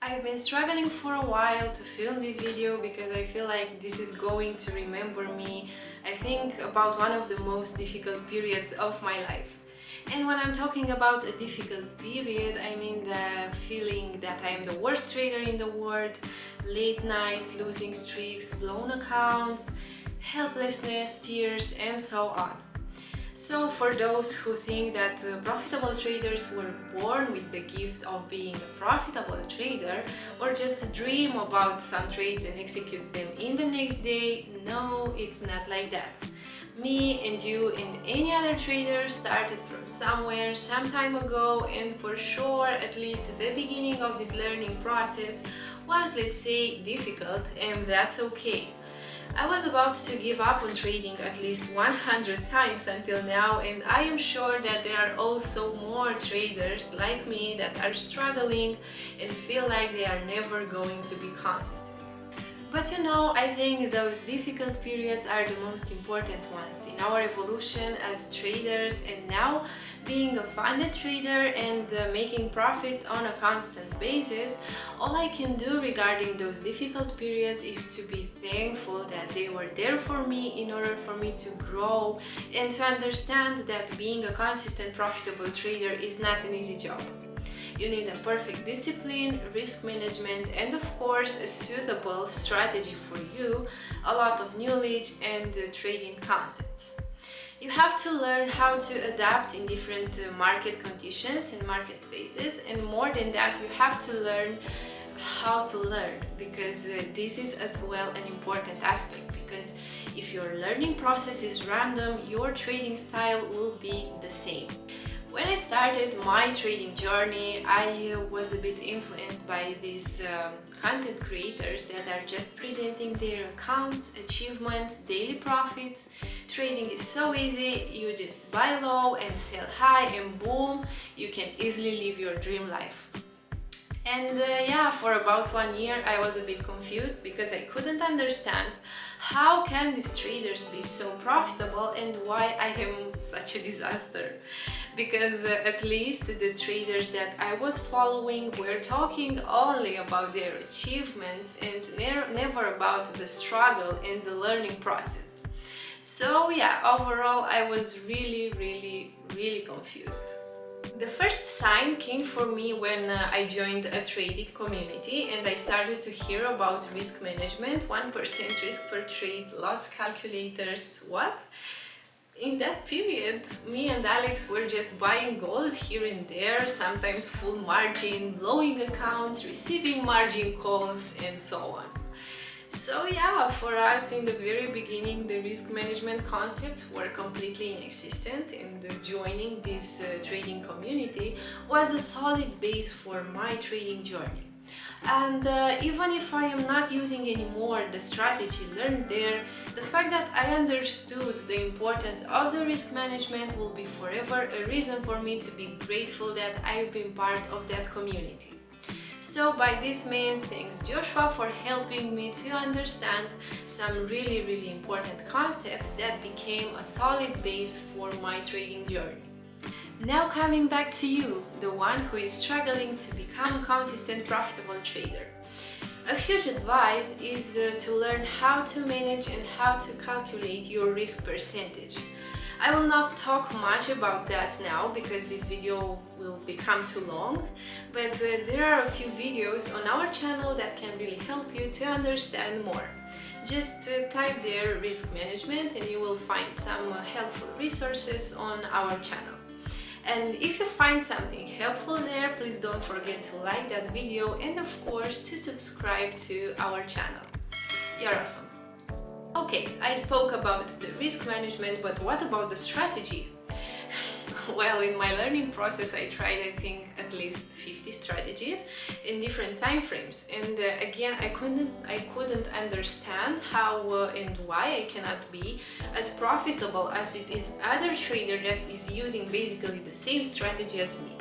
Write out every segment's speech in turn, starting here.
I've been struggling for a while to film this video because I feel like this is going to remember me, I think, about one of the most difficult periods of my life. And when I'm talking about a difficult period, I mean the feeling that I am the worst trader in the world, late nights, losing streaks, blown accounts, helplessness, tears, and so on. So for those who think that profitable traders were born with the gift of being a profitable trader or just dream about some trades and execute them in the next day, no, it's not like that. Me and you and any other trader started from somewhere some time ago, and for sure at least the beginning of this learning process was, let's say, difficult, and that's okay. I was about to give up on trading at least 100 times until now, and I am sure that there are also more traders like me that are struggling and feel like they are never going to be consistent. But you know, I think those difficult periods are the most important ones in our evolution as traders, and now being a funded trader and making profits on a constant basis, all I can do regarding those difficult periods is to be thankful that they were there for me in order for me to grow and to understand that being a consistent profitable trader is not an easy job. You need a perfect discipline, risk management, and of course a suitable strategy for you, a lot of knowledge and trading concepts. You have to learn how to adapt in different market conditions and market phases, and more than that, you have to learn how to learn, because this is as well an important aspect, because if your learning process is random, your trading style will be the same. When I started my trading journey, I was a bit influenced by these content creators that are just presenting their accounts, achievements, daily profits. Trading is so easy, you just buy low and sell high, and boom, you can easily live your dream life. And yeah, for about 1 year I was a bit confused because I couldn't understand how can these traders be so profitable and why I am such a disaster. Because at least the traders that I was following were talking only about their achievements and never about the struggle and the learning process. So yeah, overall I was really confused. The first sign came for me when I joined a trading community and I started to hear about risk management, 1% risk per trade, lots calculators, what? In that period, me and Alex were just buying gold here and there, sometimes full margin, blowing accounts, receiving margin calls, and so on. So yeah, for us in the very beginning, the risk management concepts were completely inexistent, and joining this trading community was a solid base for my trading journey. And even if I am not using anymore the strategy learned there, the fact that I understood the importance of the risk management will be forever a reason for me to be grateful that I've been part of that community. So by this means, thanks Joshua for helping me to understand some really important concepts that became a solid base for my trading journey. Now coming back to you, the one who is struggling to become a consistent profitable trader. A huge advice is to learn how to manage and how to calculate your risk percentage. I will not talk much about that now because this video will become too long, but there are a few videos on our channel that can really help you to understand more. Just type there risk management and you will find some helpful resources on our channel. And if you find something helpful there, please don't forget to like that video and of course to subscribe to our channel. You're awesome! Okay, I spoke about the risk management, but what about the strategy? Well, in my learning process I tried, I think, at least 50 strategies in different time frames, and again I couldn't understand how and why I cannot be as profitable as it is other trader that is using basically the same strategy as me.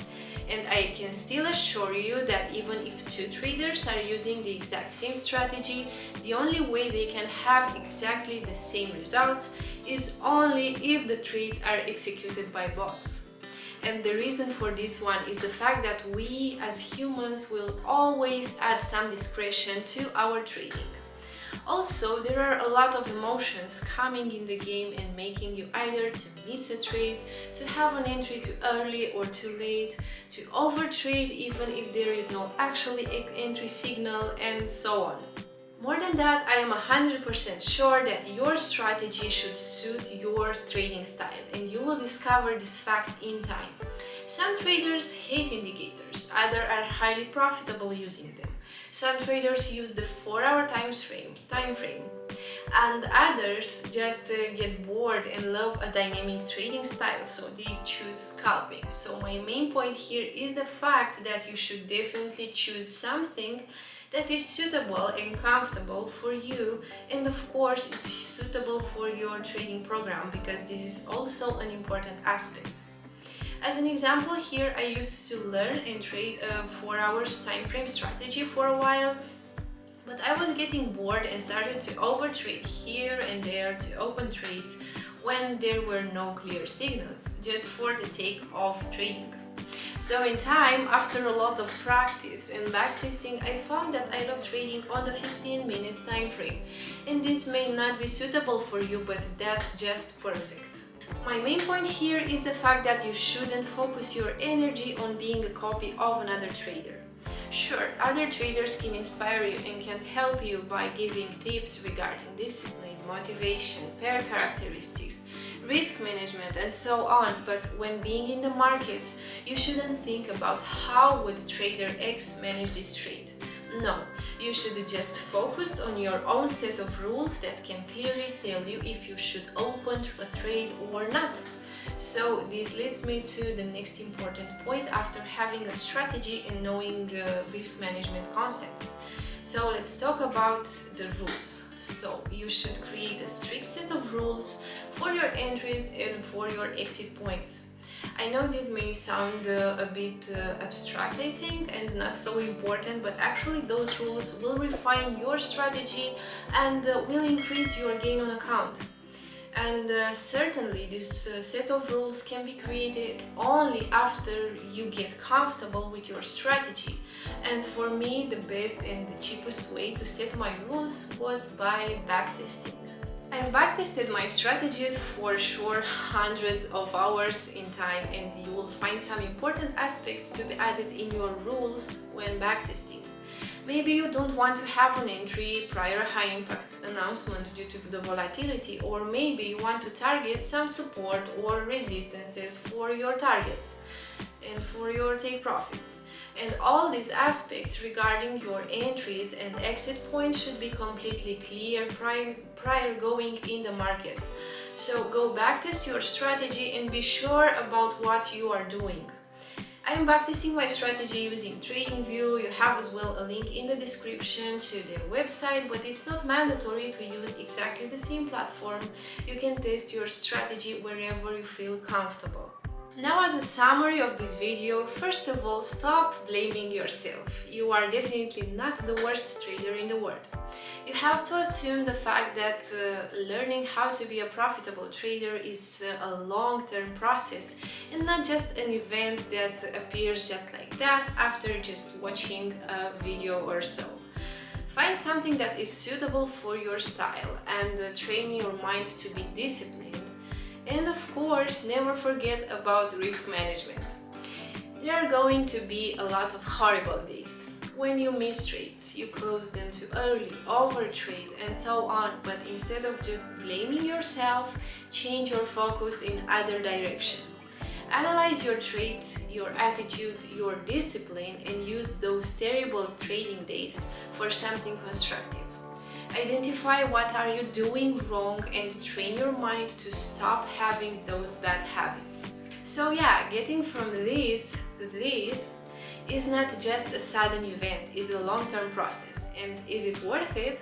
And I can still assure you that even if two traders are using the exact same strategy, the only way they can have exactly the same results is only if the trades are executed by bots. And the reason for this one is the fact that we as humans will always add some discretion to our trading. Also, there are a lot of emotions coming in the game and making you either to miss a trade, to have an entry too early or too late, to overtrade even if there is no actually entry signal, and so on. More than that, I am 100% sure that your strategy should suit your trading style, and you will discover this fact in time. Some traders hate indicators, others are highly profitable using them. Some traders use the 4-hour time frame, and others just get bored and love a dynamic trading style, so they choose scalping. So my main point here is the fact that you should definitely choose something that is suitable and comfortable for you, and of course it's suitable for your trading program, because this is also an important aspect. As an example here, I used to learn and trade a 4-hour time frame strategy for a while, but I was getting bored and started to overtrade here and there to open trades when there were no clear signals, just for the sake of trading. So in time, after a lot of practice and backtesting, I found that I love trading on the 15 minutes time frame, and this may not be suitable for you, but that's just perfect. My main point here is the fact that you shouldn't focus your energy on being a copy of another trader. Sure, other traders can inspire you and can help you by giving tips regarding discipline, motivation, pair characteristics, risk management, and so on, but when being in the markets, you shouldn't think about how would trader X manage this trade. No, you should just focus on your own set of rules that can clearly tell you if you should open a trade or not. So this leads me to the next important point after having a strategy and knowing risk management concepts. So let's talk about the rules. So you should create a strict set of rules for your entries and for your exit points. I know this may sound a bit abstract, I think, and not so important, but actually those rules will refine your strategy and will increase your gain on account. And certainly this set of rules can be created only after you get comfortable with your strategy. And for me, the best and the cheapest way to set my rules was by backtesting. I've backtested my strategies for sure hundreds of hours in time, and you will find some important aspects to be added in your rules when backtesting. Maybe you don't want to have an entry prior high impact announcement due to the volatility, or maybe you want to target some support or resistances for your targets and for your take profits. And all these aspects regarding your entries and exit points should be completely clear prior going in the markets. So go backtest your strategy and be sure about what you are doing. I am backtesting my strategy using TradingView. You have as well a link in the description to their website, but it's not mandatory to use exactly the same platform. You can test your strategy wherever you feel comfortable. Now, as a summary of this video, first of all, stop blaming yourself. You are definitely not the worst trader in the world. You have to assume the fact that learning how to be a profitable trader is a long-term process and not just an event that appears just like that after just watching a video or so. Find something that is suitable for your style and train your mind to be disciplined. And of course, never forget about risk management. There are going to be a lot of horrible days. When you miss trades, you close them too early, overtrade, and so on, but instead of just blaming yourself, change your focus in other direction. Analyze your trades, your attitude, your discipline, and use those terrible trading days for something constructive. Identify what are you doing wrong and train your mind to stop having those bad habits. So yeah, getting from this to this is not just a sudden event, it's a long-term process. And is it worth it?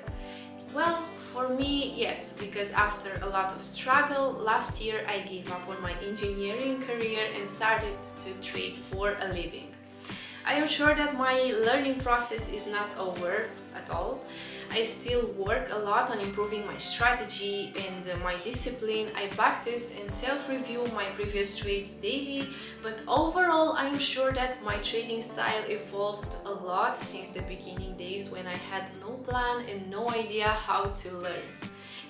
Well, for me, yes, because after a lot of struggle, last year I gave up on my engineering career and started to trade for a living. I am sure that my learning process is not over at all. I still work a lot on improving my strategy and my discipline. I backtest and self-review my previous trades daily, but overall I am sure that my trading style evolved a lot since the beginning days when I had no plan and no idea how to learn.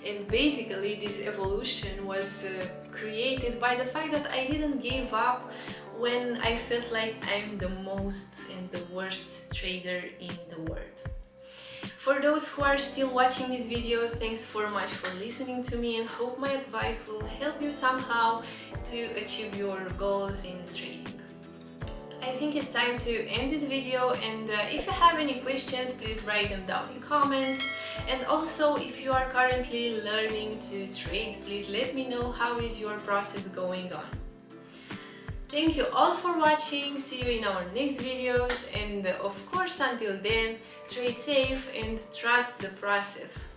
And basically this evolution was created by the fact that I didn't give up when I felt like I'm the most and the worst trader in the world. For those who are still watching this video, thanks so much for listening to me, and hope my advice will help you somehow to achieve your goals in trading. I think it's time to end this video, and if you have any questions, please write them down in comments. And also, if you are currently learning to trade, please let me know how is your process going on. Thank you all for watching, see you in our next videos, and of course until then, trade safe and trust the process.